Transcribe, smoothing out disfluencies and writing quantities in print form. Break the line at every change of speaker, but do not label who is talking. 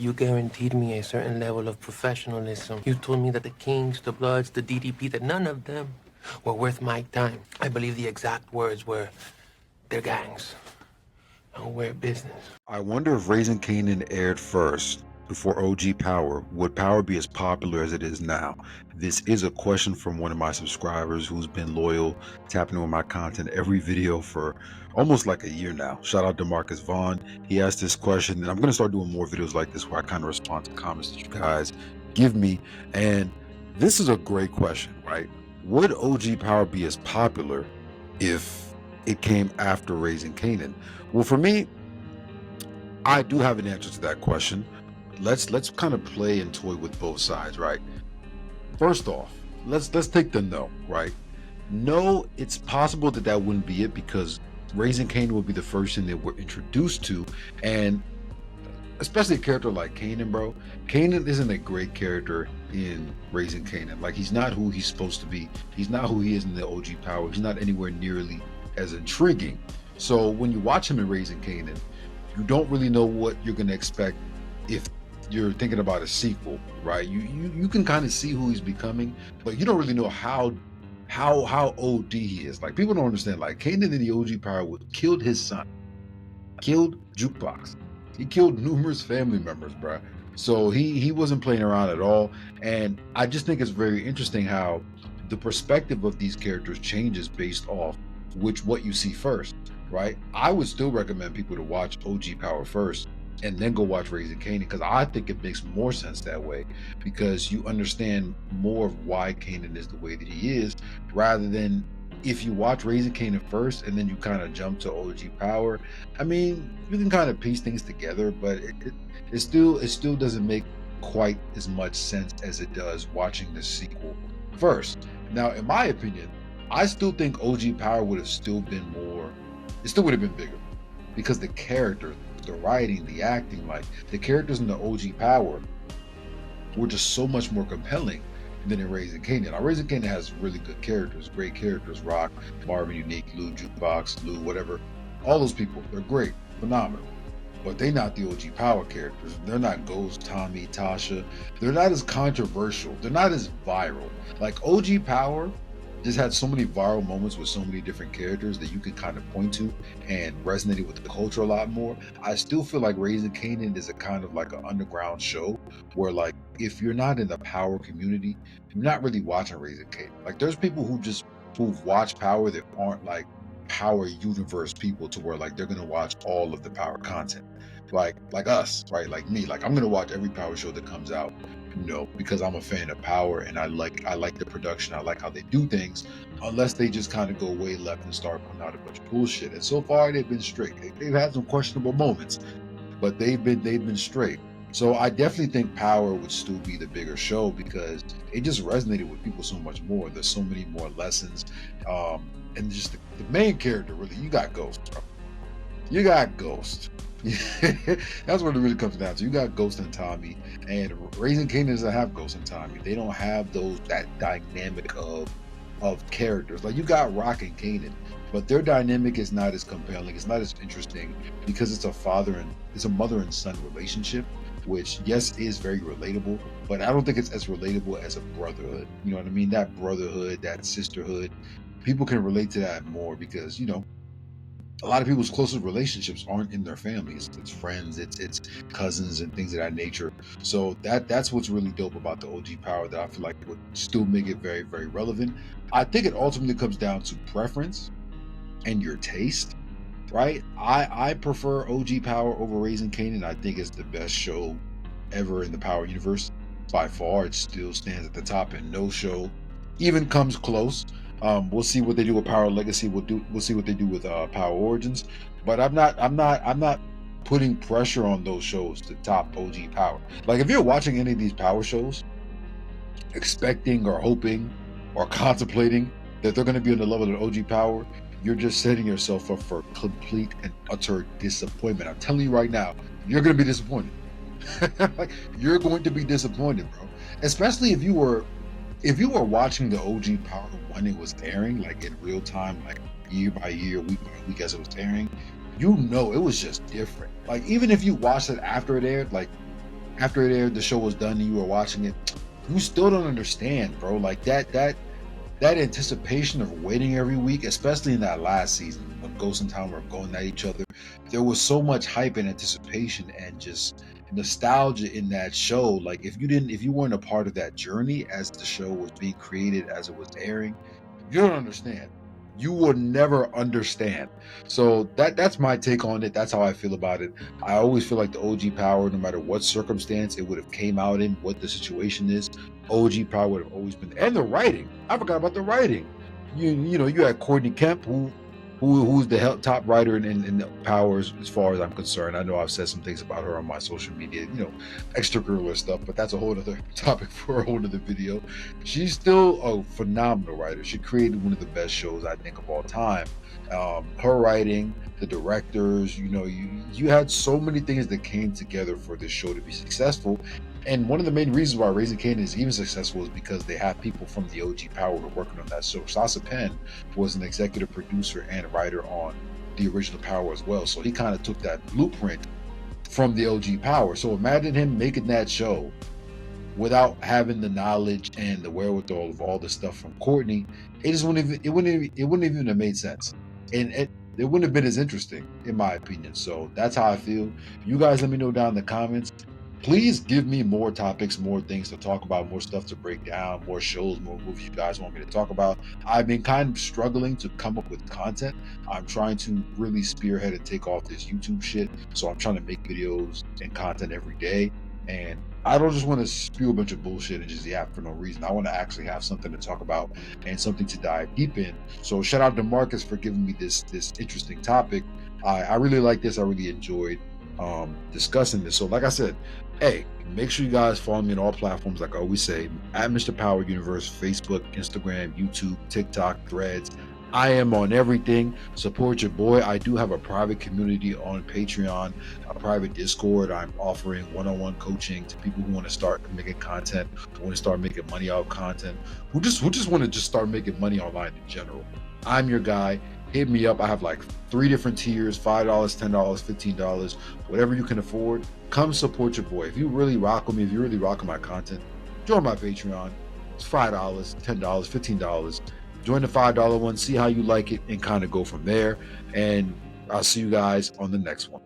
You guaranteed me a certain level of professionalism. You told me that the Kings, the Bloods, the DDP, that none of them were worth my time. I believe the exact words were, they're gangs. And we're business.
I wonder if Raising Kanan aired first before OG Power, would Power be as popular as it is now? This is a question from one of my subscribers who's been loyal, tapping on my content every video for almost like a year now. Shout out to Marcus Vaughn. He asked this question, and I'm going to start doing more videos like this where I kind of respond to comments that you guys give me. And this is a great question, right? Would OG Power be as popular if it came after Raising Kanan? Well, for me, I do have an answer to that question. Let's kind of play and toy with both sides, right? First off, let's take the no, right? No, it's possible that that wouldn't be it because Raising Kanan will be the first thing that we're introduced to, and especially a character like Kanan, bro. Kanan isn't a great character in Raising Kanan. Like, he's not who he's supposed to be. He's not who he is in the OG Power. He's not anywhere nearly as intriguing. So when you watch him in Raising Kanan, you don't really know what you're going to expect if you're thinking about a sequel, right? You can kind of see who he's becoming, but you don't really know how OD he is. Like, people don't understand. Like, Kanan in the OG Power killed his son, killed Jukebox, he killed numerous family members, bro. So he wasn't playing around at all. And I just think it's very interesting how the perspective of these characters changes based off what you see first, right? I would still recommend people to watch OG Power first and then go watch Raising Kanan, because I think it makes more sense that way, because you understand more of why Kanan is the way that he is, rather than if you watch Raising Kanan first and then you kind of jump to OG Power. I mean, you can kind of piece things together, but it still doesn't make quite as much sense as it does watching the sequel first. Now, in my opinion, I still think OG Power would have still been more, it still would have been bigger, because the characters, the writing, the acting, like the characters in the OG Power were just so much more compelling than in Raising Kanan. Now, Raising Kanan has really good characters, great characters. Rock, Marvin Unique, Lou Jukebox, Lou, whatever. All those people, they're great, phenomenal. But they're not the OG Power characters. They're not Ghost, Tommy, Tasha. They're not as controversial. They're not as viral. Like, OG Power just had so many viral moments with so many different characters that you can kind of point to and resonated with the culture a lot more. I still feel like Raising Kanan is a kind of like an underground show where, like, if you're not in the Power community, you're not really watching Raising Kanan. Like, there's people who've watched Power that aren't like Power universe people, to where like they're gonna watch all of the Power content, like us, right? Like me, like I'm gonna watch every Power show that comes out, because I'm a fan of Power and I like the production, I like how they do things, unless they just kind of go way left and start putting out a bunch of bullshit. And so far they've been straight. They've had some questionable moments, but they've been straight. So I definitely think Power would still be the bigger show because it just resonated with people so much more. There's so many more lessons, and just the main character, really, you got Ghost, bro. You got Ghost. That's what it really comes down to. You got Ghost and Tommy, and Raising Kanan doesn't have Ghost and Tommy. They don't have that dynamic of characters. Like, you got Rock and Kanan, but their dynamic is not as compelling. It's not as interesting because it's a mother and son relationship, which, yes, is very relatable, but I don't think it's as relatable as a brotherhood. You know what I mean? That brotherhood, that sisterhood, people can relate to that more because, a lot of people's closest relationships aren't in their families. It's friends, it's cousins and things of that nature. So that's what's really dope about the OG Power that I feel like would still make it very, very relevant. I think it ultimately comes down to preference and your taste, right? I prefer OG Power over Raising Kanan. I think it's the best show ever in the Power universe. By far, it still stands at the top, and no show even comes close. We'll see what they do with Power Legacy. We'll see what they do with Power Origins. But I'm not putting pressure on those shows to top OG Power. Like, if you're watching any of these Power shows, expecting or hoping or contemplating that they're going to be on the level of OG Power, you're just setting yourself up for complete and utter disappointment. I'm telling you right now, you're going to be disappointed. Like, you're going to be disappointed, bro. Especially if you were watching the OG Power when it was airing, like in real time, like year by year, week by week as it was airing, it was just different. Like, even if you watched it after it aired, like after it aired, the show was done and you were watching it, you still don't understand, bro. Like that anticipation of waiting every week, especially in that last season when Ghost and Tom were going at each other, there was so much hype and anticipation and just nostalgia in that show. Like if you weren't a part of that journey as the show was being created, as it was airing, you don't understand. You will never understand. So that's my take on it. That's how I feel about it. I always feel like the OG Power, no matter what circumstance it would have came out in, what the situation is, OG Power would have always been. And the writing, I forgot about the writing. You know, you had Courtney Kemp, who's the top writer in the Powers, as far as I'm concerned. I know I've said some things about her on my social media, you know, extracurricular stuff, but that's a whole other topic for a whole other video. She's still a phenomenal writer. She created one of the best shows, I think, of all time. Her writing, the directors, you know, you had so many things that came together for this show to be successful. And one of the main reasons why Raising Kanan is even successful is because they have people from the OG Power who are working on that show. Sasa Penn was an executive producer and writer on the original Power as well. So he kind of took that blueprint from the OG Power. So imagine him making that show without having the knowledge and the wherewithal of all the stuff from Courtney. It wouldn't even have made sense. And it wouldn't have been as interesting, in my opinion. So that's how I feel. You guys let me know down in the comments. Please give me more topics, more things to talk about, more stuff to break down, more shows, more movies you guys want me to talk about. I've been kind of struggling to come up with content. I'm trying to really spearhead and take off this YouTube shit. So I'm trying to make videos and content every day. And I don't just want to spew a bunch of bullshit and just yap for no reason. I want to actually have something to talk about and something to dive deep in. So shout out to Marcus for giving me this interesting topic. I really like this. I really enjoyed discussing this. So like I said, hey, make sure you guys follow me on all platforms, like I always say, at Mr. Power Universe, Facebook, Instagram, YouTube, TikTok, Threads. I am on everything. Support your boy. I do have a private community on Patreon, a private Discord. I'm offering one-on-one coaching to people who want to start making content, who want to start making money out of content, who just want to just start making money online in general. I'm your guy. Hit me up. I have like 3 different tiers: $5, $10, $15, whatever you can afford. Come support your boy. If you really rock with me, if you really rock with my content, join my Patreon. It's $5, $10, $15. Join the $5 one, see how you like it, and kind of go from there. And I'll see you guys on the next one.